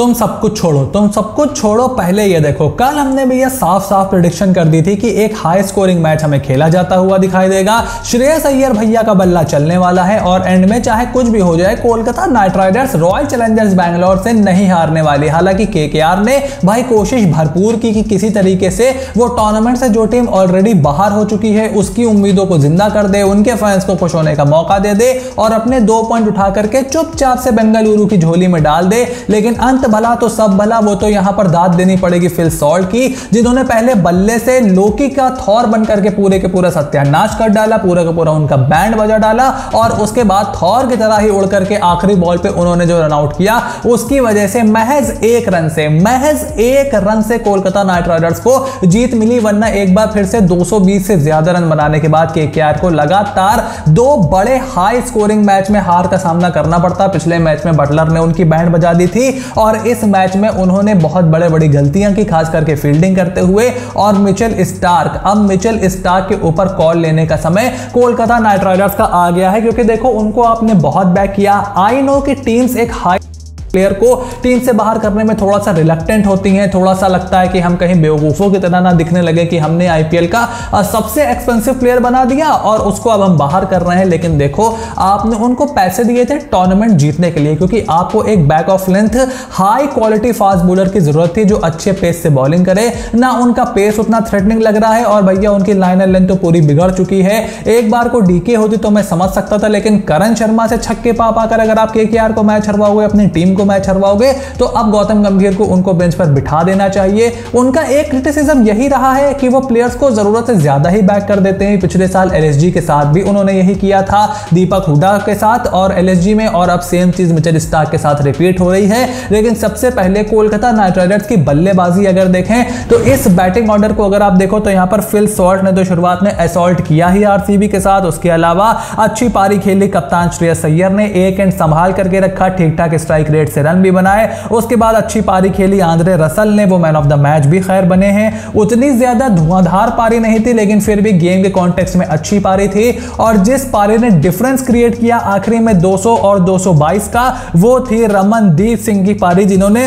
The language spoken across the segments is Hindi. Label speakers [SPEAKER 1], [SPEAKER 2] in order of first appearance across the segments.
[SPEAKER 1] तुम सब कुछ छोड़ो, तुम सब कुछ छोड़ो, पहले ये देखो कल हमने भैया साफ साफ प्रेडिक्शन कर दी थी कि एक हाई स्कोरिंग मैच हमें खेला जाता हुआ दिखाई देगा। श्रेयस अय्यर भैया का बल्ला चलने वाला है और एंड में चाहे कुछ भी हो जाए Kolkata Knight Riders royal Challengers Bangalore से नहीं हारने वाली। हालांकि केकेआर ने भाई कोशिश भरपूर की कि किसी तरीके से वो टूर्नामेंट से जो टीम ऑलरेडी बाहर हो चुकी है उसकी उम्मीदों को जिंदा कर दे, उनके फैंस को खुश होने का मौका दे दे और अपने 2 पॉइंट उठा करके चुपचाप से बेंगलुरु की झोली में डाल दे। लेकिन अंत भला तो सब भला, वो तो यहां पर दाद देनी पड़ेगी फिल सॉल्ट की, जिन्होंने पहले बल्ले से लोकी का थॉर बनकर के पूरे के पूरा सत्यानाश कर डाला, पूरा का पूरा उनका बैंड बजा डाला और उसके बाद थॉर की तरह ही उड़ करके आखिरी बॉल पे उन्होंने जो रन आउट किया उसकी वजह से महज एक रन से कोलकाता नाइट राइडर्स को जीत मिली। वरना एक बार फिर से 220 से ज्यादा रन बनाने के बाद केकेआर को लगातार 2 बड़े हाई स्कोरिंग मैच में हार का सामना करना पड़ता। पिछले मैच में बटलर ने उनकी बैंड बजा दी थी और इस मैच में उन्होंने बहुत बड़ी गलतियां की, खास करके फील्डिंग करते हुए। और मिचेल स्टार्क के ऊपर कॉल लेने का समय कोलकाता नाइट राइडर्स का आ गया है, क्योंकि देखो उनको आपने बहुत बैक किया। आई नो कि टीम्स एक हाई प्लेयर को टीम से बाहर करने में थोड़ा सा रिलक्टेंट होती हैं, थोड़ा सा लगता है कि हम कहीं बेवकूफों की तरह ना दिखने लगे कि हमने आईपीएल का सबसे एक्सपेंसिव प्लेयर बना दिया और उसको अब हम बाहर कर रहे हैं। लेकिन देखो आपने उनको पैसे दिए थे टूर्नामेंट जीतने के लिए, क्योंकि आपको एक back of length high quality fast bowler की जरूरत थी जो अच्छे पेस से बॉलिंग करे। ना उनका पेस उतना थ्रेटनिंग लग रहा है और भैया उनकी लाइनर लेंथ तो पूरी बिगड़ चुकी है। एक बार को डीके होती तो मैं समझ सकता था, लेकिन करण शर्मा से छक्के पा पाकर अगर आप केकेआर को मैच हरवाओगे, अपनी टीम मैच हरवाओगे, तो अब गौतम गंभीर को उनको बेंच पर बिठा देना चाहिए। उनका एक क्रिटिसिज्म यही रहा है कि वो प्लेयर्स को जरूरत से ज्यादा ही बैक कर देते हैं। पिछले साल एलएसजी के साथ भी उन्होंने यही किया था, दीपक हुडा के साथ और एलएसजी में, और अब सेम चीज मिचेल स्टार्क के साथ रिपीट हो रही है। लेकिन सबसे पहले कोलकाता नाइट राइडर्स की बल्लेबाजी अगर देखें तो इस बैटिंग ऑर्डर को अगर आप देखो तो यहां पर फिल सॉल्ट ने तो शुरुआत में असॉल्ट किया ही आरसीबी के साथ। उसके अलावा अच्छी पारी खेली कप्तान श्रेयस अय्यर ने, एक एंड संभाल करके रखा, ठीक ठाक स्ट्राइक रेट से रन भी बनाए। उसके बाद अच्छी पारी खेली आंद्रे रसल ने, वो मैन ऑफ द मैच भी खैर बने हैं। उतनी ज्यादा धुआंधार पारी नहीं थी लेकिन फिर भी गेम के कॉन्टेक्स्ट में अच्छी पारी थी। और जिस पारी ने डिफरेंस क्रिएट किया आखिरी में 200 और 222 का, वो थी रमनदीप सिंह की पारी, जिन्होंने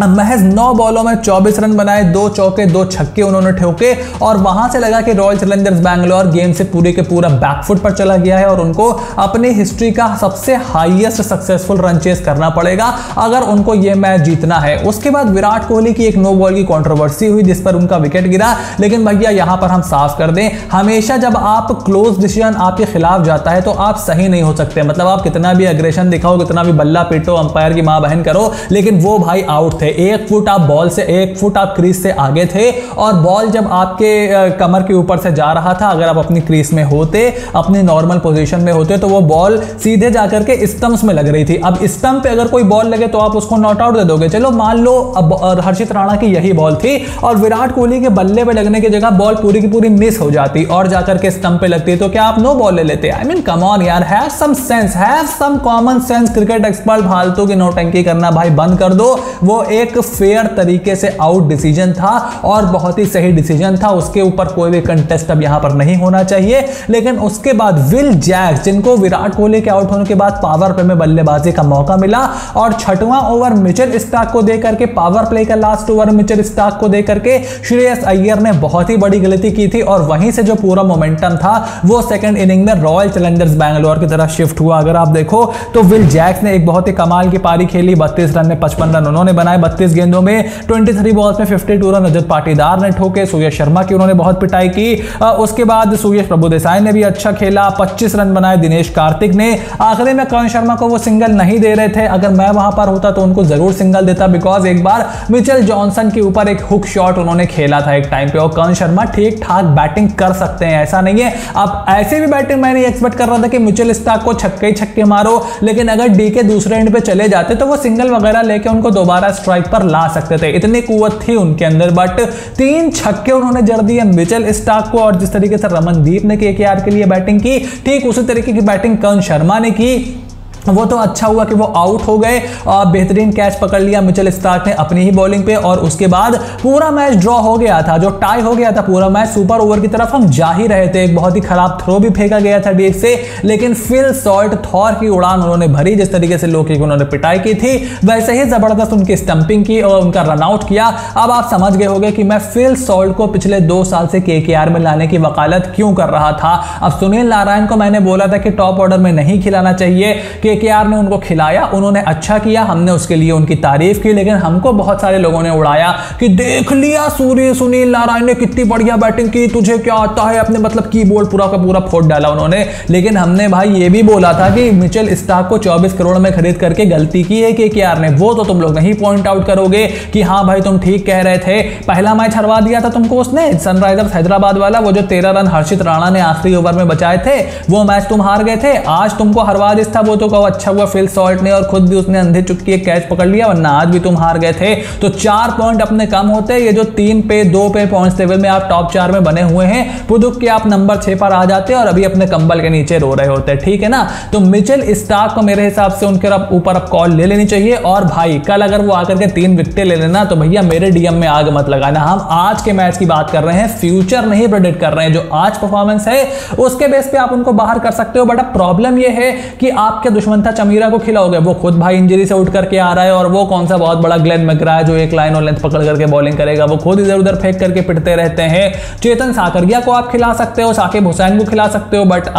[SPEAKER 1] महज 9 बॉलों में 24 रन बनाए, 2 चौके 2 छक्के उन्होंने ठोके। और वहां से लगा कि रॉयल चैलेंजर्स बैंगलोर गेम से पूरे के पूरा बैकफुट पर चला गया है और उनको अपनी हिस्ट्री का सबसे हाईएस्ट सक्सेसफुल रन चेस करना पड़ेगा अगर उनको यह मैच जीतना है। उसके बाद विराट कोहली की एक नो बॉल की कंट्रोवर्सी हुई जिस पर उनका विकेट गिरा। लेकिन भैया यहां पर हम साफ कर दें, हमेशा जब आप क्लोज डिसीजन आपके खिलाफ जाता है तो आप सही नहीं हो सकते। मतलब आप कितना भी अग्रेशन दिखाओ, कितना भी बल्ला पीटो, अंपायर की मां बहन करो, लेकिन वो भाई आउट थे। 1 फुट आप बॉल से, 1 फुट आप क्रीज से आगे थे और बॉल जब आपके कमर के ऊपर से जा रहा था, अगर आप अपनी क्रीज में होते, अपनी नॉर्मल पोजीशन में होते, तो वो बॉल सीधे जाकर के स्टंप्स में लग रही थी। अब स्टंप पे अगर कोई बॉल लगे तो आप उसको नॉट आउट दे दोगे। चलो मान लो अब हर्षित राणा की यही बॉल थी और विराट कोहली के बल्ले पे लगने की जगह बॉल पूरी की पूरी मिस हो जाती और जाकर के स्टंप पे लगती, तो क्या आप नो बॉल ले लेते? आई मीन कम ऑन यार, have some sense, have some common sense. Cricket expert फालतू की नौटंकी करना भाई बंद कर दो। वो एक फेयर तरीके से आउट डिसीजन था और बहुत ही सही डिसीजन था, उसके ऊपर कोई भी कंटेस्ट अब यहां पर नहीं होना चाहिए। लेकिन उसके बाद विल जैक्स, जिनको विराट कोहली के आउट होने के बाद पावर प्ले में बल्लेबाजी का मौका मिला और 6वां ओवर मिचेल स्टार्क को देकर के, पावर प्ले का लास्ट ओवर मिचेल स्टार्क को देकर के श्रेयस अय्यर ने बहुत ही बड़ी गलती की थी और वहीं से जो पूरा मोमेंटम था वो सेकंड इनिंग में रॉयल चैलेंजर्स बैंगलोर की तरफ शिफ्ट हुआ। अगर आप देखो तो विल जैक्स ने एक बहुत ही कमाल की पारी खेली, 32 रन में 55 रन उन्होंने बनाए 32 गेंदों में, 23 बॉल्स में 52 रन रजत पाटीदार ने ठोके। सूर्यश शर्मा की उन्होंने बहुत पिटाई की। उसके बाद सूर्यश प्रभुदेसाई ने भी अच्छा खेला, 25 रन बनाए दिनेश कार्तिक ने। आखिरी में करण शर्मा को वो सिंगल नहीं दे रहे थे, अगर मैं वहां पर होता तो उनको जरूर सिंगल देता, बिकॉज एक बार मिचेल जॉनसन के ऊपर एक हुक शॉट उन्होंने खेला था एक टाइम पे और करण शर्मा ठीक ठाक बैटिंग कर सकते हैं, ऐसा नहीं है। अब ऐसे भी बैटिंग मैं नहीं एक्सपेक्ट कर रहा था कि मिचेल स्टार्क को छक्के ही छक्के मारो, लेकिन अगर डीके दूसरे एंड पे चले जाते तो वो सिंगल वगैरह लेके उनको दोबारा स्ट्राइक पर ला सकते थे, इतनी कुव्वत थी उनके अंदर। बट 3 छक्के उन्होंने जड़ दिए मिचेल स्टार्क को और जिस तरीके से रमनदीप ने केकेआर के लिए बैटिंग की, ठीक उसी तरीके की बैटिंग करण शर्मा ने की। वो तो अच्छा हुआ कि वो आउट हो गए और बेहतरीन कैच पकड़ लिया मिचेल स्टार्क ने अपनी ही बॉलिंग पे, और उसके बाद पूरा मैच ड्रॉ हो गया था, जो टाई हो गया था पूरा मैच। सुपर ओवर की तरफ हम जा ही रहे थे, एक बहुत ही खराब थ्रो भी फेंका गया था डीप से, लेकिन फिल सॉल्ट थॉर की उड़ान उन्होंने भरी। जिस तरीके से लोकी की उन्होंने पिटाई की थी वैसे ही जबरदस्त उनकी स्टंपिंग की और उनका रनआउट किया। अब आप समझ गए होंगे कि मैं फिल सॉल्ट को पिछले 2 साल से केकेआर में लाने की वकालत क्यों कर रहा था। अब सुनील नारायण को मैंने बोला था कि टॉप ऑर्डर में नहीं खिलाना चाहिए, केकेआर ने उनको खिलाया, उन्होंने अच्छा किया, हमने उसके लिए उनकी तारीफ की, लेकिन हमको बहुत सारे लोगों ने उड़ाया कि देख लिया सुनील नारायण ने कितनी बढ़िया बैटिंग की, तुझे क्या आता है, अपने मतलब कीबोर्ड पूरा का पूरा फोड़ डाला उन्होंने। लेकिन हमने भाई ये भी बोला था कि मिचेल स्टार्क को 24 करोड़ में खरीद करके गलती की है केकेआर ने, वो तो तुम लोग नहीं पॉइंट आउट करोगे कि हाँ भाई तुम ठीक कह रहे थे। पहला मैच हरवा दिया था तुमको उसने, सनराइजर्स हैदराबाद वाला, वो जो 13 रन हर्षित राणा ने आखिरी ओवर में बचाए थे, वो मैच तुम हार गए थे। आज तुमको हरवा दिया था, वो तो कहो अच्छा हुआ फिल सॉल्ट ने, और खुद भी उसने अंधे चुटकी एक कैच पकड़ लिया, वरना आज भी तुम हार गए थे। तो 4 पॉइंट अपने कम होते, ये जो 3 पे 2 पे पॉइंट्स टेबल में आप टॉप 4 में बने हुए हैं, पुदुक के आप नंबर 6 पर आ जाते और अभी अपने कंबल के नीचे रो रहे होते, ठीक है ना। तो मिचेल स्टार्क को मेरे हिसाब से उनके ऊपर अब कॉल ले लेनी चाहिए। और भाई कल अगर वो आकर के 3 विकेटें ले लेना तो भैया मेरे डीएम में आग मत लगाना। हम आज के मैच की बात कर रहे हैं, फ्यूचर नहीं प्रेडिक्ट कर रहे हैं। जो आज परफॉर्मेंस है उसके बेस पे आप उनको बाहर कर सकते हो, बट अब प्रॉब्लम ये है कि आपके दुश्मन था चमीरा को खिलाओगे, वो खुद भाई इंजरी से उठ करके आ रहा है, और वो कौन सा बहुत बड़ा ग्लेन मैकग्रा है जो एक लाइन और लेंथ पकड़ करके बॉलिंग करेगा, वो खुद इधर उधर फेंक करके पिटते रहते हैं। चेतन साकरिया को आप खिला सकते हो, साकिब हुसैन को खिला सकते हो, बट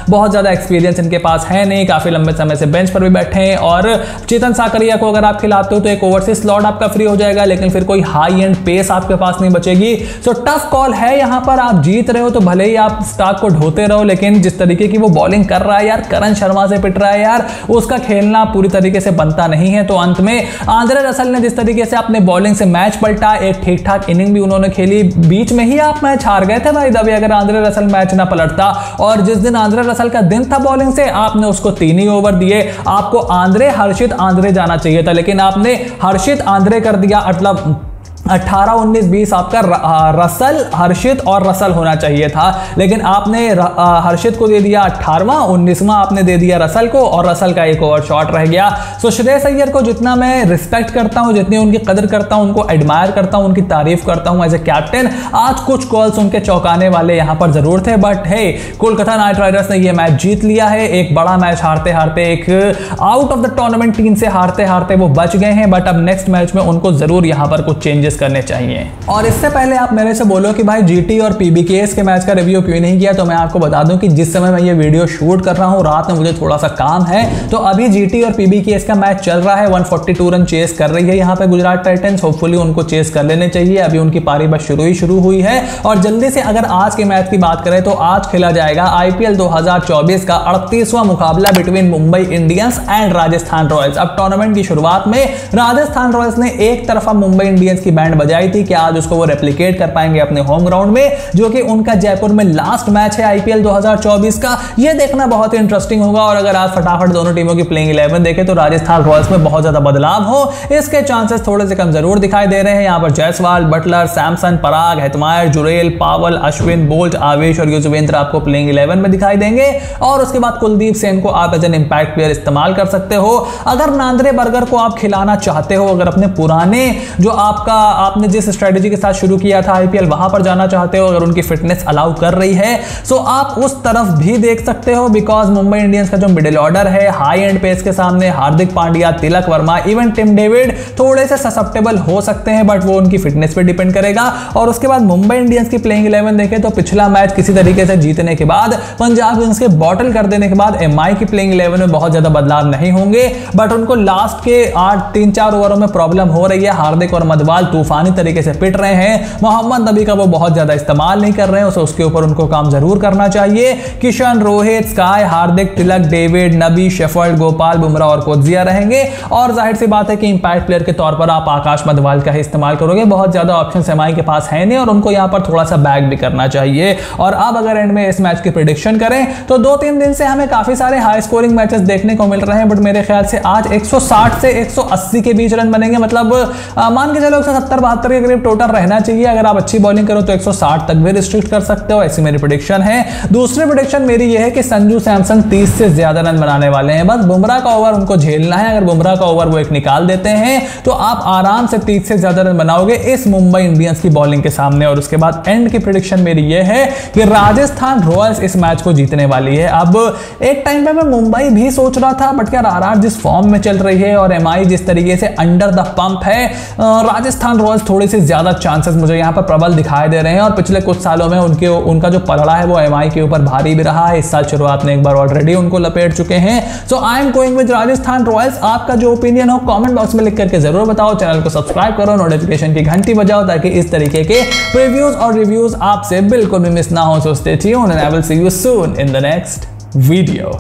[SPEAKER 1] बहुत ज्यादा एक्सपीरियंस इनके पास है नहीं, काफी लंबे समय से बेंच पर भी बैठे हैं। और चेतन साकरिया को अगर आप खिलाते हो तो एक ओवरसीज स्लॉट आपका फ्री हो जाएगा, लेकिन फिर कोई हाई एंड पेस आपके पास नहीं बचेगी। सो टफ कॉल है यहां पर। आप जीत रहे हो तो भले ही आप स्टार्क को ढोते रहो, लेकिन जिस तरीके की वो बॉलिंग कर रहा है यार, करण शर्मा से पिट रहा है यार, उसका खेलना पूरी तरीके से बनता नहीं है। तो अंत में आंद्रे रसल ने जिस तरीके से अपने बॉलिंग से मैच पलटा, एक ठीक ठाक इनिंग भी उन्होंने खेली, बीच में ही आप मैच हार गए थे भाई दबे अगर आंद्रे रसल मैच ना पलटता। और जिस दिन आंद्रे रसल का दिन था बॉलिंग से, आपने उसको 3 ही ओवर दिए। आपको आंद्रे हर्षित आंद्रे जाना चाहिए था, लेकिन आपने हर्षित आंद्रे कर दिया। मतलब 18, 19, 20 आपका रसल, हर्षित और रसल होना चाहिए था, लेकिन आपने हर्षित को दे दिया 18वां, 19वां आपने दे दिया रसल को, और रसल का एक ओवर शॉट रह गया। सो श्रेयस अय्यर को जितना मैं रिस्पेक्ट करता हूं, जितनी उनकी कदर करता हूं, उनको एडमायर करता हूं, उनकी तारीफ करता हूं एज ए कैप्टन, आज कुछ कॉल्स उनके चौंकाने वाले यहां पर जरूर थे। But hey, Kolkata Knight Riders ने यह मैच जीत लिया है। एक बड़ा मैच हारते हारते, एक out of the tournament team से हारते हारते वो बच गए हैं, बट अब नेक्स्ट मैच में उनको जरूर यहां पर कुछ चेंजेस करने चाहिए। और इससे पहले आप मेरे से बोलो कि भाई जीटी और पीबीकेएस के मैच का रिव्यू क्यों नहीं किया, तो मैं आपको बता दूं कि जिस समय मैं ये वीडियो शूट कर रहा हूं, रात में मुझे थोड़ा सा काम है, तो अभी जीटी और पीबीकेएस का मैच चल रहा है। 142 रन चेस कर रही है यहाँ पे गुजरात टाइटंस, होपफुली उनको चेस कर लेने चाहिए। अभी उनकी पारी बस शुरू हुई है। और जल्दी से अगर आज के मैच की बात करें तो आज खेला जाएगा आईपीएल 2024 का 38वां मुकाबला between Mumbai Indians and Rajasthan Royals. अब टूर्नामेंट की शुरुआत में राजस्थान रॉयल्स ने एक तरफा मुंबई इंडियंस की बैंड बजाई थी कि आज उसको वो रेप्लिकेट कर पाएंगे अपने होम ग्राउंड में, जो कि उनका जयपुर में लास्ट मैच है आईपीएल 2024 का। ये देखना बहुत ही इंटरेस्टिंग होगा। और अगर आज फटाफट दोनों टीमों की प्लेइंग 11 देखें तो राजस्थान रॉयल्स में बहुत ज्यादा बदलाव हो, इसके चांसेस थोड़े से कम जरूर दिखाई दे रहे हैं। यहां पर जायसवाल, बटलर, सैमसन, पराग, हेटमायर, जुरेल, पावल, अश्विन, बोल्ट, आवेश और युजवेंद्र आपको प्लेइंग 11 में दिखाई देंगे। और उसके बाद कुलदीप सेन को आप एज एन इंपैक्ट प्लेयर इस्तेमाल कर सकते हो। अगर नांद्रे बर्गर को आप खिलाना चाहते हो, अगर अपने पुराने जो आपने जिस स्ट्रेटेजी के साथ शुरू किया था आईपीएल, वहां पर जाना चाहते हो, अगर उनकी फिटनेस अलाउ कर रही है, सो आप उस तरफ भी देख सकते हो। बिकॉज मुंबई इंडियंस का जो मिडिल ऑर्डर है, हाई एंड पेस के सामने Hardik Pandya, Tilak Varma, even Tim David थोड़े से ससेप्टेबल हो सकते हैं, बट वो उनकी फिटनेस पे डिपेंड करेगा। और उसके बाद मुंबई इंडियंस की प्लेइंग 11 देखें तो पिछला मैच किसी तरीके से जीतने के बाद, पंजाब किंग्स के बॉटल कर देने के बाद एमआई की प्लेइंग 11 में बहुत ज्यादा बदलाव नहीं होंगे, बट उनको लास्ट के 3-4 ओवरों में प्रॉब्लम हो रही है। हार्दिक और मधवाल तूफानी तरीके से पिट रहे हैं, मोहम्मद नबी का वो बहुत ज्यादा इस्तेमाल नहीं कर रहे हैं, उसके ऊपर उनको काम जरूर करना चाहिए। किशन, रोहित, स्काई, हार्दिक, तिलक, डेविड, नबी, शेफर्ड, गोपाल, बुमराह और कोजिया रहेंगे। और जाहिर सी बात है कि इंपैक्ट प्लेयर के तौर पर आप आकाश मधवाल का ही इस्तेमाल करोगे, बहुत ज्यादा ऑप्शन एमआई के पास है नहीं, और उनको यहां पर थोड़ा सा बैक भी करना चाहिए। और अब अगर एंड में इस मैच की प्रेडिक्शन करें तो 2-3 दिन से हमें काफी सारे हाई स्कोरिंग मैचेस देखने को मिल रहे हैं, बट मेरे ख्याल से आज 160 से 180 के बीच रन बनेंगे। मतलब मान के चलो 170 72 के करीब टोटल रहना चाहिए। अगर आप अच्छी बॉलिंग करो तो 160 तक भी रिस्ट्रिक्ट कर सकते हो, ऐसी मेरी प्रेडिक्शन है। दूसरी प्रेडिक्शन मेरी यह है कि संजू सैमसन 30 से ज्यादा रन बनाने वाले हैं। बस बुमराह का ओवर उनको झेलना है। अगर बुमराह का ओवर वो एक निकाल देते हैं तो आप आराम से 30 से ज्यादा रन बनाओगे इस मुंबई इंडियंस की बॉलिंग के सामने। और उसके बाद एंड की प्रेडिक्शन मेरी यह है कि राजस्थान रॉयल्स इस मैच को जीतने वाली है। अब एक टाइम पे मैं मुंबई भी सोच रहा था, बट यार आरआर जिस फॉर्म में चल रही है और एमआई जिस तरीके से अंडर द पंप है, राजस्थान रॉयल्स थोड़ी सी ज्यादा चांसेस मुझे यहां पर प्रबल दिखाई दे रहे हैं। और पिछले कुछ सालों में उनका जो पलड़ा है वो एमआई के ऊपर भारी भी रहा है। इस साल शुरुआत में एक बार ऑलरेडी उनको लपेट चुके हैं। So I am going with Rajasthan Royals. आपका जो ओपिनियन हो कमेंट बॉक्स में लिख करके जरूर बताओ। चैनल को सब्सक्राइब करो, नोटिफिकेशन की घंटी बजाओ ताकि इस तरीके के प्रीव्यूज और रिव्यूज आपसे बिल्कुल भी मिस ना हो। So stay tuned and I will see you soon in the next video.